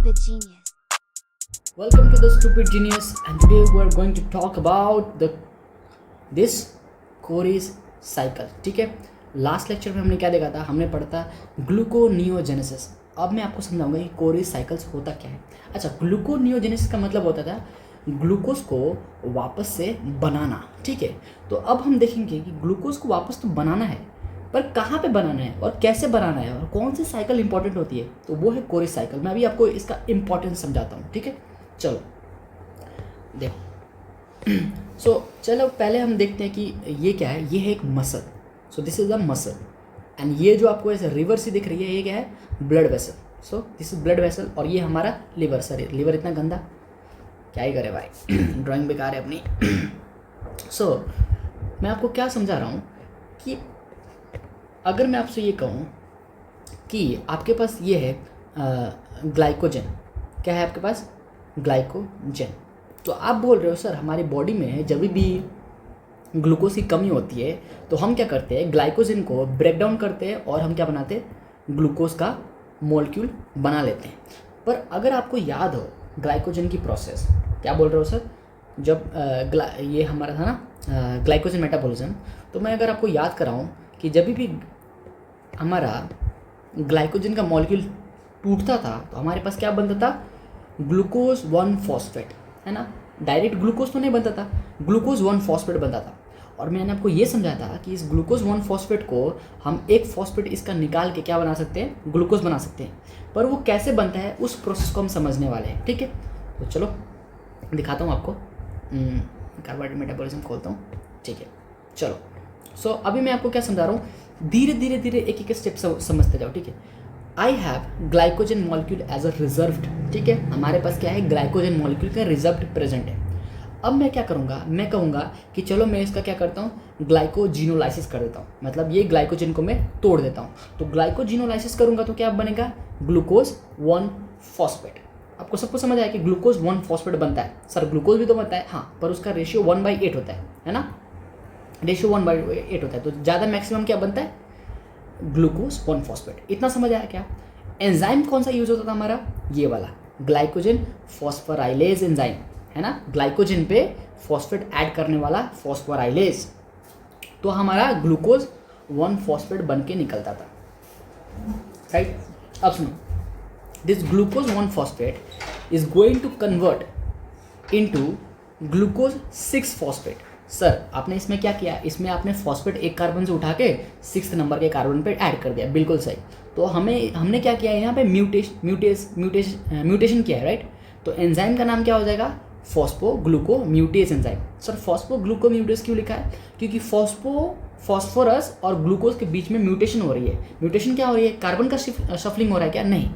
Stupid Genius. Welcome to the Stupid Genius, and today we are going to talk about this Core's cycle. ठीक है, last lecture में हमने क्या देखा था? हमने पढ़ा था ग्लूकोनियोजेनेसिस. अब मैं आपको समझाऊंगा कि कोरेस साइकिल्स होता क्या है. अच्छा, ग्लूकोनियोजेनेसिस का मतलब होता था ग्लूकोज को वापस से बनाना. ठीक है, तो अब हम देखेंगे कि ग्लूकोज को वापस तो बनाना है, पर कहाँ पे बनाना है और कैसे बनाना है और कौन सी साइकिल इंपॉर्टेंट होती है, तो वो है कोरेस साइकिल. मैं अभी आपको इसका इंपॉर्टेंस समझाता हूँ. ठीक है, चलो देखो. चलो पहले हम देखते हैं कि ये क्या है. ये है एक muscle. So this is a muscle, and ये जो आपको ऐसे रिवर सी दिख रही है, ये क्या है? Blood vessel. So this is blood vessel, और ये हमारा लिवर. सर लिवर इतना गंदा, क्या ही करे भाई. ड्राइंग बेकार है अपनी. मैं आपको क्या समझा रहा हूँ कि अगर मैं आपसे ये कहूँ कि आपके पास ये है ग्लाइकोजन. क्या है आपके पास? ग्लाइकोजन. तो आप बोल रहे हो सर हमारी बॉडी में जब भी ग्लूकोज की कमी होती है तो हम क्या करते हैं? ग्लाइकोजन को ब्रेक डाउन करते हैं और हम क्या बनाते हैं? ग्लूकोज का मॉलिक्यूल बना लेते हैं. पर अगर आपको याद हो ग्लाइकोजन की प्रोसेस, क्या बोल रहे हो सर? जब ये हमारा था ना ग्लाइकोजन मेटाबॉलिज्म, तो मैं अगर आपको याद कराऊँ कि जब भी हमारा ग्लाइकोजन का मॉलिक्यूल टूटता था तो हमारे पास क्या बनता था? ग्लूकोज 1 फॉस्फेट, है ना. डायरेक्ट ग्लूकोज तो नहीं बनता था, ग्लूकोज 1 फॉस्फेट बनता था. और मैंने आपको ये समझाया था कि इस ग्लूकोज 1 फॉस्फेट को हम एक फॉस्फेट इसका निकाल के क्या बना सकते हैं? ग्लूकोज बना सकते हैं. पर वो कैसे बनता है उस प्रोसेस को हम समझने वाले हैं. ठीक है, तो चलो दिखाता हूँ आपको. कार्बोहाइड्रेट मेटाबॉलिज्म खोलता हूँ. ठीक है, चलो. अभी मैं आपको क्या समझा रहा हूँ, धीरे धीरे धीरे एक एक स्टेप समझते जाओ. ठीक है, I have glycogen molecule as a reserved. ठीक है, हमारे पास क्या है? ग्लाइकोजन मॉलिक्यूल का रिजर्व्ड प्रेजेंट है. अब मैं क्या करूँगा? मैं कहूँगा कि चलो मैं इसका क्या करता हूँ? ग्लाइकोजिनोलाइसिस कर देता हूँ. मतलब ये ग्लाइकोजन को मैं तोड़ देता हूँ. तो ग्लाइकोजिनोलाइसिस करूँगा तो क्या बनेगा? Glucose 1 phosphate. आपको सबको समझ आया कि ग्लूकोज 1 फॉस्फेट बनता है. सर ग्लूकोज भी तो बनता है, हाँ, पर उसका रेशियो 1/8 होता है ना. रेशियो 1/8 होता है, तो ज़्यादा मैक्सिमम क्या बनता है? Glucose 1 phosphate. इतना समझ आया क्या? एंजाइम कौन सा यूज होता था हमारा? ये वाला ग्लाइकोजन फॉस्फोराइलेज एंजाइम, है ना. ग्लाइकोजन पे फॉस्फेट ऐड करने वाला फॉस्फोराइलेज. तो हमारा ग्लूकोज 1 फॉस्फेट बन के निकलता था. राइट, अब सुनो, this glucose 1 phosphate is going to convert into glucose 6 phosphate. Sir आपने इसमें क्या किया? इसमें आपने फॉस्फेट एक कार्बन से उठा के 6 नंबर के कार्बन पे ऐड कर दिया. बिल्कुल सही. तो हमने क्या किया है? यहाँ पे म्यूटेशन किया है. राइट, तो एंजाइम का नाम क्या हो जाएगा? फॉस्फोग्लूकोम्यूटेज एंजाइम. सर फॉस्फोग्लूकोम्यूटेज क्यों लिखा है? क्योंकि फॉस्फोरस और ग्लूकोज के बीच में म्यूटेशन हो रही है. म्यूटेशन क्या हो रही है? कार्बन का शफलिंग हो रहा है क्या? नहीं,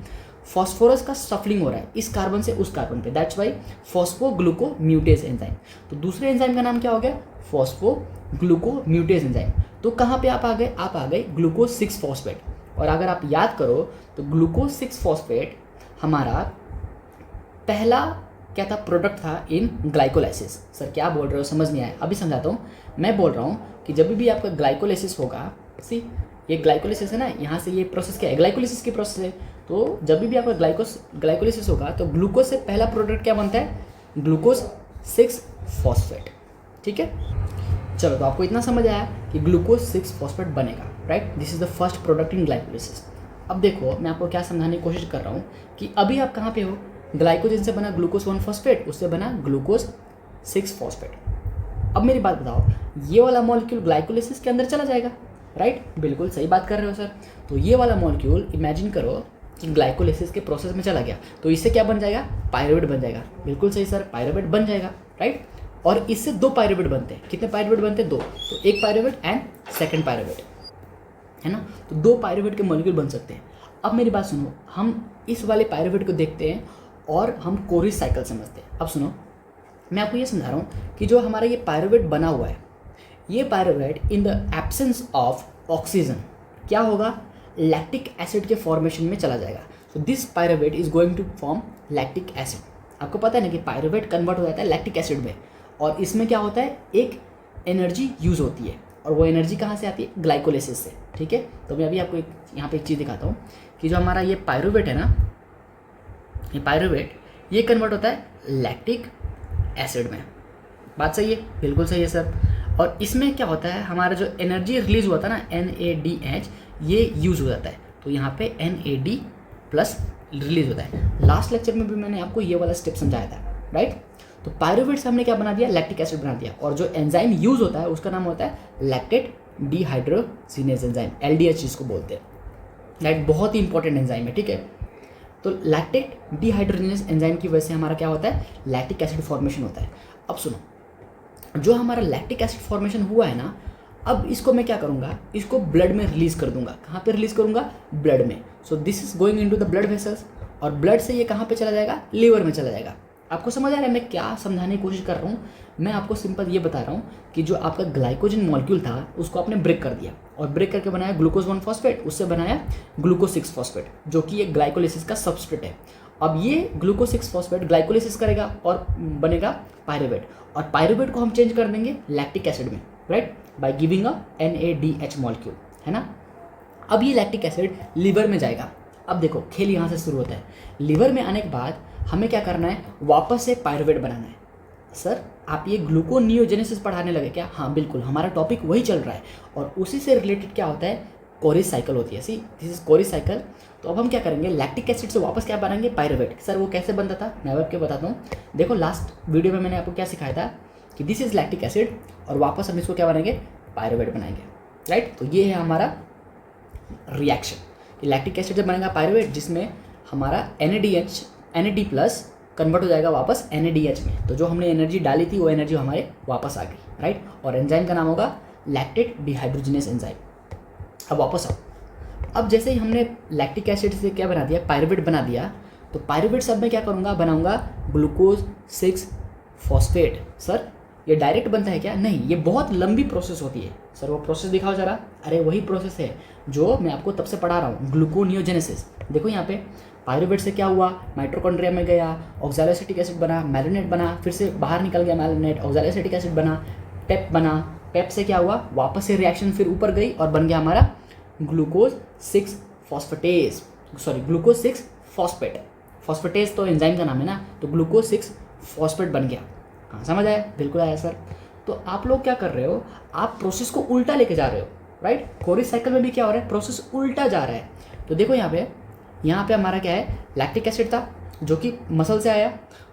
फॉस्फोरस का शफलिंग हो रहा है इस कार्बन से उस कार्बन पे. That's why phosphoglucomutase enzyme. तो दूसरे एंजाइम का नाम क्या हो गया? Phosphoglucomutase enzyme. तो कहाँ पे आप आ गए? आप आ गए ग्लूकोज 6 फॉस्फेट. और अगर आप याद करो तो ग्लूकोज 6 फॉस्फेट हमारा पहला क्या था? प्रोडक्ट था इन ग्लाइकोलाइसिस. सर क्या बोल रहे हो? समझ नहीं आया. अभी समझाता हूँ. मैं बोल रहा हूँ कि जब भी आपका ग्लाइकोलाइसिस होगा, सी ये ग्लाइकोलाइसिस है ना, यहाँ से ये प्रोसेस क्या है? ग्लाइकोलाइसिस की प्रोसेस है. तो जब भी आपका ग्लाइकोलाइसिस होगा तो ग्लूकोज से पहला प्रोडक्ट क्या बनता है? Glucose 6 phosphate. ठीक है, चलो. तो आपको इतना समझ आया कि ग्लूकोज 6 फॉस्फेट बनेगा. Right, this is the first product in glycolysis. अब देखो मैं आपको क्या समझाने की कोशिश कर रहा हूँ कि अभी आप कहाँ पे हो? ग्लाइकोजन से बना ग्लूकोज 1 फॉस्फेट, उससे बना ग्लूकोज 6 फॉस्फेट. अब मेरी बात बताओ, ये वाला मॉलिक्यूल ग्लाइकोलाइसिस के अंदर चला जाएगा. राइट, बिल्कुल सही बात कर रहे हो सर. तो ये वाला मॉलिक्यूल इमेजिन करो कि ग्लाइकोलाइसिस के प्रोसेस में चला गया, तो इससे क्या बन जाएगा? पायरुवेट बन जाएगा. बिल्कुल सही सर, पायरुवेट बन जाएगा. राइट, और इससे 2 पायरुवेट बनते हैं. कितने पायरुवेट बनते हैं? 2. तो एक पायरुवेट एंड सेकंड पायरुवेट, है ना. तो 2 पायरुवेट के मॉलिक्यूल बन सकते हैं. अब मेरी बात सुनो, हम इस वाले पायरुवेट को देखते हैं और हम कोरेस साइकिल समझते हैं. अब सुनो, मैं आपको ये समझा रहा हूँ कि जो हमारा ये पायरुवेट बना हुआ है, ये pyruvate in the absence of oxygen क्या होगा? लैक्टिक एसिड के फॉर्मेशन में चला जाएगा. So this pyruvate is going to form lactic acid. आपको पता है ना कि पायरुवेट कन्वर्ट हो जाता है लैक्टिक एसिड में, और इसमें क्या होता है? एक एनर्जी यूज़ होती है, और वो एनर्जी कहाँ से आती है? ग्लाइकोलाइसिस से. ठीक है, तो मैं अभी आपको यहाँ पे एक चीज़ दिखाता हूँ कि जो हमारा ये पायरुवेट है ना, ये पायरुवेट ये कन्वर्ट होता है लैक्टिक एसिड में। बात सही है? बिल्कुल सही है सर। और इसमें क्या होता है, हमारा जो एनर्जी रिलीज हुआ था ना NADH, ये यूज़ हो जाता है, तो यहाँ पे NAD प्लस रिलीज होता है। लास्ट लेक्चर में भी मैंने आपको ये वाला स्टेप समझाया था, राइट। तो पायरुवेट से हमने क्या बना दिया, लैक्टिक एसिड बना दिया, और जो एंजाइम यूज़ होता है उसका नाम होता है लैक्टेट डिहाइड्रोजिनेज एंजाइम, LDH जिसको बोलते हैं, राइट। बहुत ही इंपॉर्टेंट एंजाइम है, ठीक है। तो लैक्टेट डिहाइड्रोजिनेज एंजाइम की वजह से हमारा क्या होता है, लैक्टिक एसिड फॉर्मेशन होता है। अब सुनो, जो हमारा लैक्टिक एसिड फॉर्मेशन हुआ है ना, अब इसको मैं क्या करूँगा, इसको ब्लड में रिलीज कर दूंगा। कहाँ पे रिलीज करूँगा, ब्लड में। So this is going into the blood vessels, और ब्लड से ये कहाँ पे चला जाएगा, लीवर में चला जाएगा। आपको समझ आ रहा है मैं क्या समझाने की कोशिश कर रहा हूँ? मैं आपको सिंपल ये बता रहा हूँ कि जो आपका ग्लाइकोजन मॉलिक्यूल था उसको आपने ब्रेक कर दिया, और ब्रेक करके बनाया ग्लूकोज 1 फॉस्फेट, उससे बनाया ग्लूकोज 6 फॉस्फेट, जो कि एक ग्लाइकोलिसिस का सबस्ट्रेट है। अब ये ग्लूकोज 6 फॉस्फेट ग्लाइकोलिसिस करेगा और बनेगा पायरुवेट, और पायरुवेट को हम चेंज कर देंगे लैक्टिक एसिड में, right, by giving a NADH molecule, है ना। अब ये लैक्टिक एसिड लीवर में जाएगा। अब देखो खेल यहाँ से शुरू होता है। लीवर में आने के बाद हमें क्या करना है, वापस से पायरुवेट बनाना है। सर आप ये ग्लूकोनियोजेनेसिस पढ़ाने लगे क्या? हाँ बिल्कुल, हमारा टॉपिक वही चल रहा है, और उसी से रिलेटेड क्या होता है, कोरिस साइकिल होती है। See this is Cori's cycle. तो अब हम क्या करेंगे, लैक्टिक एसिड से वापस क्या बनाएंगे, पायरुवेट। सर वो कैसे बनता था, मैं आपको बताता हूँ। देखो लास्ट वीडियो में मैंने आपको क्या सिखाया था कि दिस इज लैक्टिक एसिड, और वापस हम इसको क्या बनाएंगे, पायरुवेट बनाएंगे, राइट। तो ये है हमारा रिएक्शन कि लैक्टिक एसिड से बनेगा पायरुवेट, जिसमें हमारा NAD प्लस कन्वर्ट हो जाएगा वापस NADH में। तो जो हमने एनर्जी डाली थी वो एनर्जी हमारे वापस आ गई, राइट। और एंजाइम का नाम होगा लैक्टेट डिहाइड्रोजिनेज एंजाइम। अब वापस आओ, अब जैसे ही हमने लैक्टिक एसिड से क्या बना दिया, पायरुवेट बना दिया, तो पायरुवेट सब में क्या करूँगा, बनाऊंगा ग्लूकोज 6 फॉस्फेट। सर ये डायरेक्ट बनता है क्या? नहीं, ये बहुत लंबी प्रोसेस होती है। सर वो प्रोसेस दिखाओ जरा। अरे वही प्रोसेस है जो मैं आपको तब से पढ़ा रहा हूँ, ग्लूकोनियोजेनेसिस। देखो यहाँ पे पायरुवेट से क्या हुआ, माइटोकॉन्ड्रिया में गया, ऑक्सैलोएसिटिक एसिड बना, मैलिनेट बना, फिर से बाहर निकल गया मैलिनेट, ऑक्सैलोएसिटिक एसिड बना, पेप बना, पेप से क्या हुआ, वापस से रिएक्शन फिर ऊपर गई और बन गया हमारा glucose 6 phosphatase, sorry glucose 6 phosphate. Phosphatase तो एंजाइम का नाम है ना, तो ग्लूकोज 6 फॉस्फेट बन गया। हाँ समझ आया? बिल्कुल आया सर। तो आप लोग क्या कर रहे हो, आप प्रोसेस को उल्टा लेके जा रहे हो, राइट। कोरिस साइकिल में भी क्या हो रहा है, प्रोसेस उल्टा जा रहा है। तो देखो यहाँ पे हमारा क्या है, लैक्टिक एसिड था जो कि मसल से आया,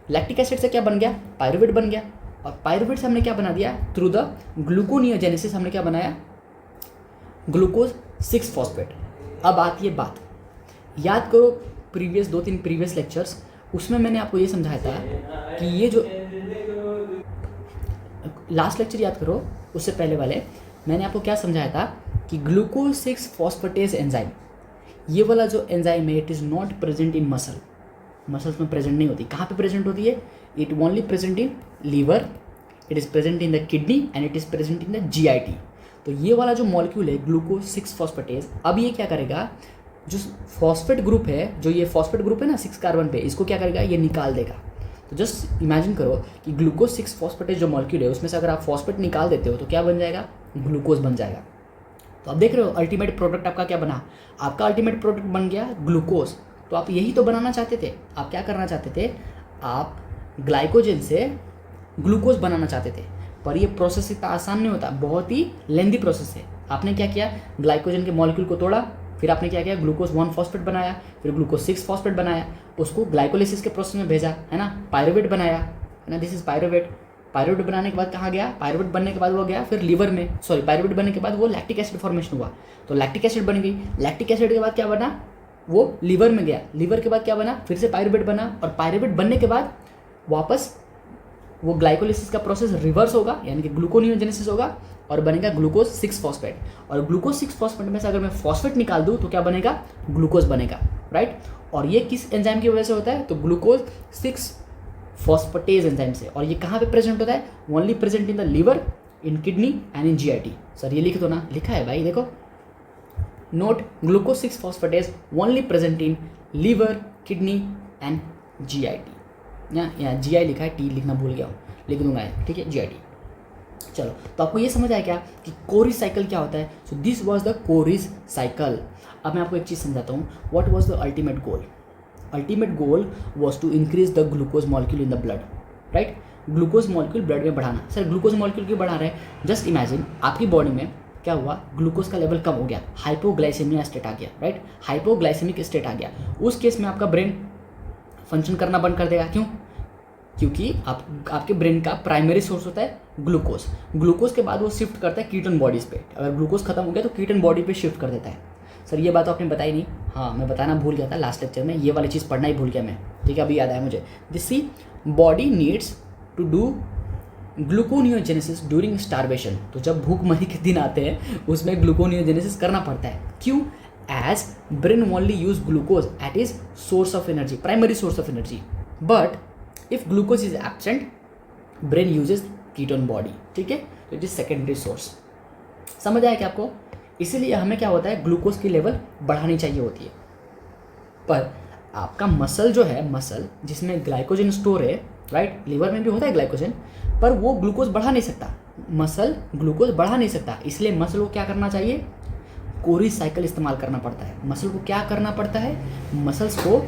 लैक्टिक एसिड से क्या बन गया, पायरुवेट बन गया, और पायरुवेट से हमने क्या बना दिया, थ्रू द ग्लूकोनियोजेनेसिस हमने क्या बनाया, ग्लूकोज 6 फॉस्फेट। अब आती है बात, याद करो प्रीवियस 2-3 प्रीवियस लेक्चर्स, उसमें मैंने आपको ये समझाया था कि ये जो लास्ट लेक्चर याद करो, उससे पहले वाले मैंने आपको क्या समझाया था कि ग्लूकोज 6 फॉस्फेटेज एंजाइम, ये वाला जो एंजाइम है, it is not present in muscles में प्रेजेंट नहीं होती। कहाँ पे प्रेजेंट होती है, it only present in liver, it is present in the kidney and it is present in the GIT। तो ये वाला जो मॉलिक्यूल है ग्लूकोज 6 फॉस्फेटेज, अब ये क्या करेगा, जो फॉस्फेट ग्रुप है, जो ये फॉस्फेट ग्रुप है ना 6 कार्बन पे, इसको क्या करेगा, ये निकाल देगा। तो जस्ट इमेजिन करो कि ग्लूकोज 6 फॉस्फेटेज जो मॉलिक्यूल है उसमें से अगर आप फॉस्फेट निकाल देते हो तो क्या बन जाएगा, ग्लूकोज बन जाएगा। तो अब देख रहे हो अल्टीमेट प्रोडक्ट आपका क्या बना, आपका अल्टीमेट प्रोडक्ट बन गया ग्लूकोज। तो आप यही तो बनाना चाहते थे, आप क्या करना चाहते थे, आप ग्लाइकोजन से ग्लूकोज बनाना चाहते थे, पर ये प्रोसेस इतना आसान नहीं होता, बहुत ही लेंदी प्रोसेस है। आपने क्या किया, ग्लाइकोजन के मॉलिक्यूल को तोड़ा, फिर आपने क्या किया, ग्लूकोज 1 फॉस्फेट बनाया, फिर ग्लूकोज 6 फॉस्फेट बनाया, उसको ग्लाइकोलिसिस के प्रोसेस में भेजा, है ना, पायरुवेट बनाया, है ना, दिस इज पायरुवेट। पायरुवेट बनाने के बाद कहाँ गया, पायरुवेट बनने के बाद वो गया फिर लीवर में, सॉरी पायरुवेट बनने के बाद वो लैक्टिक एसिड फॉर्मेशन हुआ, तो लैक्टिक एसिड बन गई। लैक्टिक एसिड के बाद क्या बना, वो लीवर में गया, लीवर के बाद क्या बना, फिर से पायरुवेट बना, और पायरुवेट बनने के बाद वापस वो ग्लाइकोलिसिस का प्रोसेस रिवर्स होगा, यानी कि ग्लूकोनियोजेनेसिस होगा, और बनेगा ग्लूकोज 6 फॉस्फेट। और ग्लूकोज 6 फॉस्फेट में से अगर मैं फॉस्फेट निकाल दूँ तो क्या बनेगा, ग्लूकोज बनेगा, राइट। और ये किस एंजाइम की वजह से होता है, तो ग्लूकोज 6 फॉस्फेटेज एंजाइम से। और ये कहाँ पे प्रेजेंट होता है, only present in the liver, in kidney and in GIT। Sir ये लिख दो ना, लिखा है भाई, देखो note, glucose 6 phosphatase only present in liver, kidney and GIT। यहाँ GI लिखा है, T लिखना भूल गया हूँ, लिख दूंगा, ठीक है, GIT। चलो, तो आपको ये समझ आया क्या कि कोरिस साइकिल क्या होता है। So this was the Cori's cycle. अब मैं आपको एक चीज़ समझाता हूँ, what was the ultimate goal. Ultimate goal was to increase the glucose molecule in the blood, right. Glucose molecule blood में बढ़ाना। सर ग्लूकोज मॉलिक्यूल क्यों बढ़ा रहे हैं? जस्ट इमेजिन आपकी बॉडी में क्या हुआ, ग्लूकोज का लेवल कम हो गया, हाइपोग्लाइसेमिया स्टेट आ गया, राइट, हाइपोग्लाइसेमिक स्टेट आ गया। उस केस में आपका ब्रेन फंक्शन करना बंद कर देगा। क्यों? क्योंकि आपके ब्रेन का प्राइमरी सोर्स होता है ग्लूकोज। ग्लूकोज के बाद वो शिफ्ट करता है कीटोन बॉडीज़ पे। अगर ग्लूकोज खत्म हो गया तो कीटोन बॉडी पे शिफ्ट कर देता है। सर ये बात आपने बताई नहीं। हाँ, मैं बताना भूल गया था लास्ट लेक्चर में, ये वाली चीज़ पढ़ना ही भूल गया मैं। ठीक है, अभी याद आया मुझे। This see body needs to do gluconeogenesis during starvation. तो जब भूखमरी के दिन आते हैं उसमें ग्लूकोनियोजेनेसिस करना पड़ता है। क्यों? As brain only use glucose at is source of energy, primary source of energy. But if glucose is absent brain uses ketone body. ठीक है, तो इट इज सेकेंडरी सोर्स। समझ आया क्या आपको? इसीलिए हमें क्या होता है, ग्लूकोज की लेवल बढ़ानी चाहिए होती है। पर आपका मसल जो है, मसल जिसमें ग्लाइकोजन स्टोर है, राइट, लीवर में भी होता है ग्लाइकोजन, पर वो ग्लूकोज बढ़ा नहीं सकता। मसल ग्लूकोज बढ़ा नहीं सकता, इसलिए मसल को क्या करना चाहिए, कोरिज साइकिल इस्तेमाल करना पड़ता है। मसल को क्या करना पड़ता है, मसल्स को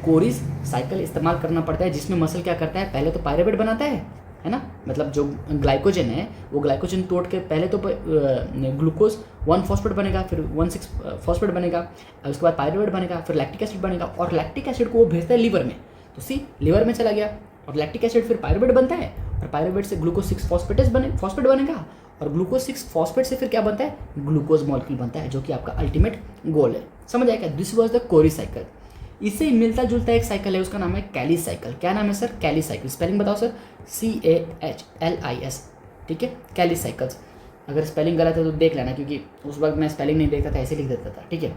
कोरिज साइकिल इस्तेमाल करना पड़ता है, जिसमें मसल क्या करता है, पहले तो पायरुवेट बनाता है ना, मतलब जो ग्लाइकोजन है वो ग्लाइकोजन तोड़ के पहले तो ग्लूकोज 1 फॉस्फेट बनेगा, फिर 1,6 फॉस्फेट बनेगा, उसके बाद पायरुवेट बनेगा, फिर लैक्टिक एसिड बनेगा, और लैक्टिक एसिड को वो भेजता है लीवर में। तो लीवर में चला गया और लैक्टिक एसिड फिर पायरुवेट बनता है, और पायरुवेट से ग्लूकोज 6 फॉस्फेट बनेगा, और ग्लूकोज 6 फॉस्फेट से फिर क्या बनता है, ग्लूकोज मॉलिक्यूल बनता है, जो कि आपका अल्टीमेट गोल है। समझ आया क्या? This was the Cori cycle. इससे मिलता जुलता एक साइकिल है, उसका नाम है कैली साइकिल। क्या नाम है सर? कैली साइकिल। स्पेलिंग बताओ सर। CAHLIS। ठीक है, कैली साइकिल्स। अगर स्पेलिंग गलत है तो देख लेना, क्योंकि उस वक्त मैं स्पेलिंग नहीं देखता था, ऐसे लिख देता था। ठीक है,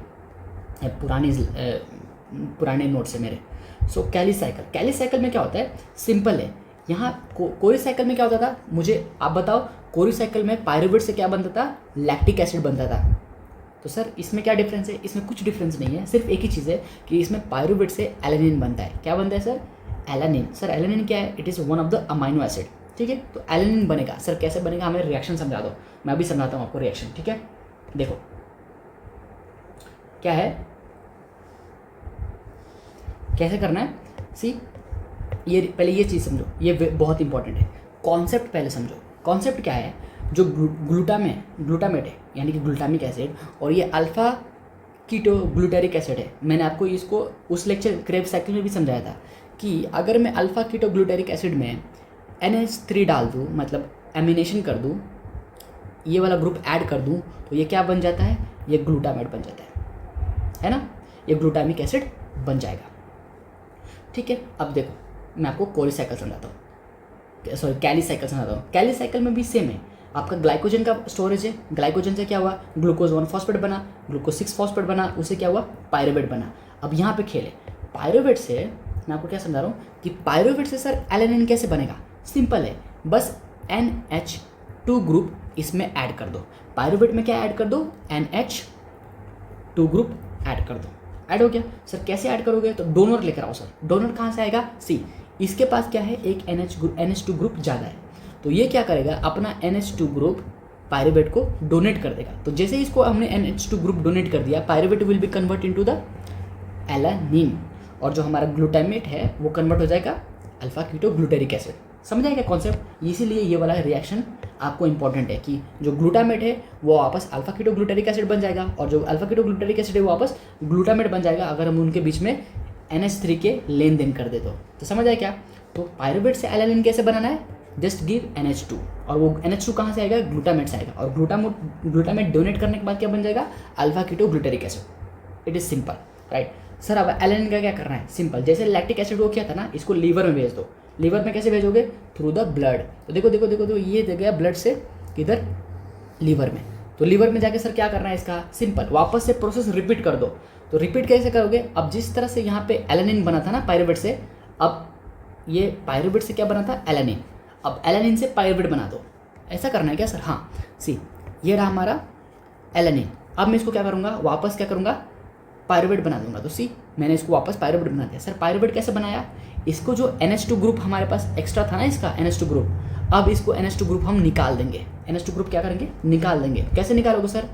पुराने नोट्स है मेरे। सो कैली साइकिल में क्या होता है, सिंपल है। यहाँ कोरी साइकिल में क्या होता था, मुझे आप बताओ। कोरी साइकिल में पायरुवेट से क्या बनता था, लैक्टिक एसिड बनता था। तो सर इसमें क्या डिफरेंस है? इसमें कुछ डिफरेंस नहीं है, सिर्फ एक ही चीज़ है कि इसमें पायरुवेट से एलेनिन बनता है। क्या बनता है सर? एलेनिन। सर एलेनिन क्या है? It is one of the amino acid. ठीक है, तो एलेनिन बनेगा। सर कैसे बनेगा, हमें रिएक्शन समझा दो, मैं अभी समझाता हूँ आपको रिएक्शन। ठीक है, देखो क्या है, कैसे करना है। सी, ये पहले ये चीज़ समझो, ये बहुत इंपॉर्टेंट है। कॉन्सेप्ट पहले समझो। कॉन्सेप्ट क्या है, जो ग्लूटामेट है यानी कि ग्लूटामिक एसिड, और ये अल्फा कीटो ग्लूटेरिक एसिड है। मैंने आपको इसको उस लेक्चर क्रेब्स साइकिल में भी समझाया था कि अगर मैं अल्फा कीटो ग्लूटेरिक एसिड में NH3 डाल दूँ, मतलब एमिनेशन कर दूँ, ये वाला ग्रुप ऐड कर दूँ, तो ये क्या बन जाता है, ये ग्लूटामेट बन जाता है ना, ये ग्लूटामिक एसिड बन जाएगा। ठीक है, अब देखो मैं आपको कोरी साइकिल समझाता हूँ, सॉरी कैली साइकिल समझाता हूँ। कैली साइकिल में भी सेम है, आपका ग्लाइकोजन का स्टोरेज है। ग्लाइकोजन से क्या हुआ, ग्लूकोज 1 फॉस्फेट बना, ग्लूकोज 6 फॉस्फेट बना, उससे क्या हुआ, पायरुवेट बना। अब यहाँ पे खेले पायरुवेट से, मैं आपको क्या समझा रहा हूँ कि पायरुवेट से सर एलेनिन कैसे बनेगा। सिंपल है, बस NH2 ग्रुप इसमें ऐड कर दो। पायरुवेट में क्या ऐड कर दो, NH2 ग्रुप ऐड कर दो। ऐड हो गया। सर कैसे ऐड करोगे, तो डोनर लेकर आओ। सर डोनर कहाँ से आएगा, सी इसके पास क्या है, एक NH2 ग्रुप ज़्यादा है, तो ये क्या करेगा, अपना NH2 ग्रुप पायरुवेट को डोनेट कर देगा। तो जैसे इसको हमने NH2 ग्रुप डोनेट कर दिया, pyruvate will be convert into the alanine, और जो हमारा ग्लूटामेट है वो कन्वर्ट हो जाएगा अल्फा कीटो ग्लूटेरिक एसिड। समझ आएगा कॉन्सेप्ट? इसीलिए ये वाला रिएक्शन आपको इंपॉर्टेंट है कि जो ग्लूटामेट है वो वापस अल्फा कीटो ग्लूटेरिक एसिड बन जाएगा, और जो अल्फा कीटो ग्लूटेरिक एसिड है वो वापस ग्लूटामेट बन जाएगा, अगर हम उनके बीच में NH3 के लेन देन कर दे तो समझ आए क्या? तो पायरुवेट से एलानिन कैसे बनाना है, जस्ट गिव NH2, और वो NH2 कहाँ से आएगा, ग्लूटामेट से आएगा, और ग्लूटामेट डोनेट करने के बाद क्या बन जाएगा, alpha keto glutaric acid. It is simple, right. Sir अब एलानिन का क्या करना है, सिंपल, जैसे लैक्टिक एसिड को किया था ना, इसको लीवर में भेज दो। लीवर में कैसे भेजोगे, थ्रू द ब्लड। तो देखो देखो देखो, तो ये दे गया ब्लड से किधर, लीवर में। तो लीवर में जाके सर क्या करना है इसका, सिंपल, वापस से प्रोसेस रिपीट कर दो। तो रिपीट कैसे करोगे, अब जिस तरह से यहाँ पे एलानिन बना था ना पायरुवेट से, अब ये पायरुवेट से क्या बना था, एलानिन, अब एलानिन से पायरुवेट बना दो। ऐसा करना है क्या सर? हाँ, सी ये रहा हमारा एलानिन। अब मैं इसको क्या करूँगा, वापस क्या करूँगा, पायरुवेट बना दूंगा। तो सी मैंने इसको वापस पायरुवेट बना दिया। सर पायरुवेट कैसे बनाया, इसको जो NH2 ग्रुप हमारे पास एक्स्ट्रा था ना, इसका NH2 ग्रुप, अब इसको NH2 ग्रुप हम निकाल देंगे। NH2 ग्रुप क्या करेंगे, निकाल देंगे। कैसे निकालोगे सर,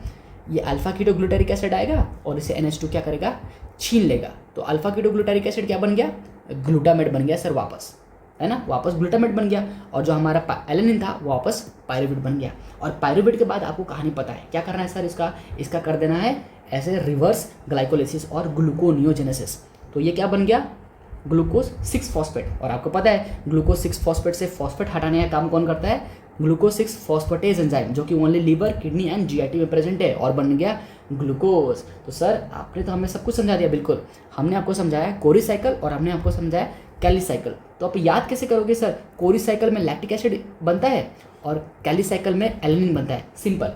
ये अल्फा कीटो ग्लूटेरिक एसिड आएगा और इसे NH2 क्या करेगा, छीन लेगा। तो अल्फा कीटोग्लूटारिक एसिड क्या बन गया, ग्लूटामेट बन गया सर वापस, है ना, वापस ग्लूटामेट बन गया। और जो हमारा एलेनिन था वो वापस पायरुवेट बन गया। और पायरुवेट के बाद आपको कहानी पता है क्या करना है सर, इसका कर देना है ऐसे रिवर्स ग्लाइकोलिसिस और ग्लूकोनियोजेनेसिस। तो ये क्या बन गया, ग्लूकोज 6 फॉस्फेट। और आपको पता है ग्लूकोज 6 फॉस्फेट से फॉस्फेट हटाने का काम कौन करता है, ग्लूकोज 6 फॉस्फेटेज एंजाइम, जो कि only liver, kidney and GIT में प्रेजेंट है, और बन गया ग्लूकोज। तो सर आपने तो हमें सब कुछ समझा दिया, बिल्कुल हमने आपको समझाया कोरी साइकिल और हमने आपको समझाया कैली साइकिल। तो आप याद कैसे करोगे सर, कोरी साइकिल में लैक्टिक एसिड बनता है और कैली साइकिल में एलेनिन बनता है, सिंपल।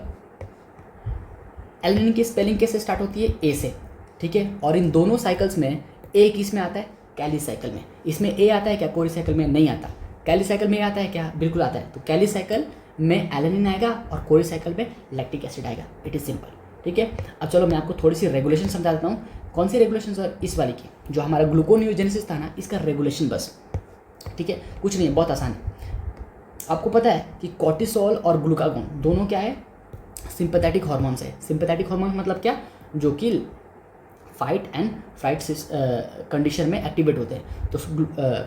एलेनिन की स्पेलिंग कैसे स्टार्ट होती है, ए से, ठीक है। और इन दोनों साइकिल्स में ए किस में आता है, कैली साइकिल में। इसमें ए आता है क्या, कोरी साइकिल में नहीं आता। कैली साइकिल में आता है क्या, बिल्कुल आता है। तो कैली साइकिल में एलेनिन आएगा और कोरी साइकिल में लैक्टिक एसिड आएगा, इट इज़ सिंपल, ठीक है। अब चलो मैं आपको थोड़ी सी रेगुलेशन समझा देता हूँ। कौन सी रेगुलेशन सर, इस वाली की, जो हमारा ग्लूकोनियोजेनेसिस था ना, इसका रेगुलेशन बस, ठीक है, कुछ नहीं है, बहुत आसान है। आपको पता है कि कॉर्टिसोल और ग्लूकागोन दोनों क्या है, सिंपैथेटिक हार्मोन्स है। सिंपैथेटिक हार्मोन मतलब क्या, जो कि फाइट एंड फ्लाइट कंडीशन में एक्टिवेट होते हैं। तो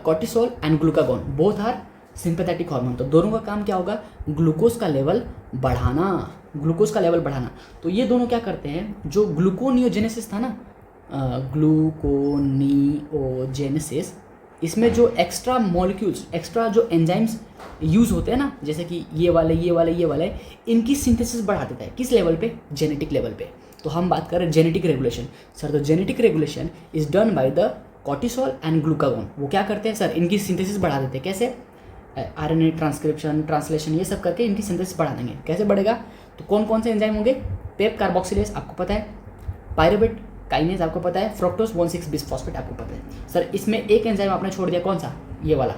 cortisol and glucagon both are sympathetic hormone. तो दोनों का काम क्या होगा, ग्लूकोज का लेवल बढ़ाना, ग्लूकोज का लेवल बढ़ाना। तो ये दोनों क्या करते हैं, जो ग्लूकोनियोजेनेसिस था ना, ग्लूकोनियोजेनेसिस, इसमें जो एक्स्ट्रा मॉलिक्यूल्स, एक्स्ट्रा जो एंजाइम्स यूज़ होते हैं ना, जैसे कि ये वाले, इनकी सिंथेसिस बढ़ा देता है। किस लेवल पे, जेनेटिक लेवल पे। तो हम बात कर रहे हैं जेनेटिक रेगुलेशन। सर तो genetic regulation is done by the cortisol and glucagon. वो क्या करते हैं सर, इनकी सिंथेसिस बढ़ा देते हैं। कैसे, आरएनए ट्रांसक्रिप्शन, ट्रांसलेशन, ये सब करके इनकी सिंथेसिस बढ़ा देंगे। कैसे बढ़ेगा, तो कौन कौन से एंजाइम होंगे, पेप कार्बोक्सिलेज आपको पता है, पायरुवेट काइनेज आपको पता है, फ्रक्टोज 1,6 बिसफॉस्फेट आपको पता है। सर इसमें एक एंजाइम आपने छोड़ दिया, कौन सा, ये वाला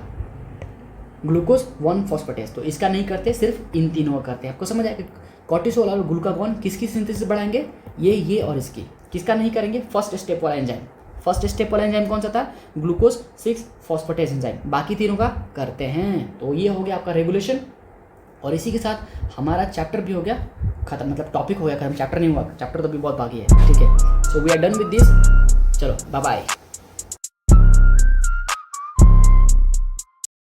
ग्लूकोज 1 फॉस्फेटेज। तो इसका नहीं करते, सिर्फ इन तीनों का करते हैं। आपको समझ आया कि कॉर्टिसोल और ग्लूकागोन किसकी सिंथेसिस बढ़ाएंगे, ये और इसकी। किसका नहीं करेंगे, फर्स्ट स्टेप वाला एंजाइम। फर्स्ट स्टेप वाला एंजाइम कौन सा था, ग्लूकोज 6 फॉस्फेटेज एंजाइम। बाकी तीनों का करते हैं। तो ये हो गया आपका रेगुलेशन। और इसी के साथ हमारा चैप्टर भी हो गया खत्म, मतलब टॉपिक हो गया खत्म, चैप्टर नहीं हुआ, चैप्टर तो भी बहुत बाकी है, ठीक है। So we are done with this, चलो बाय बाय।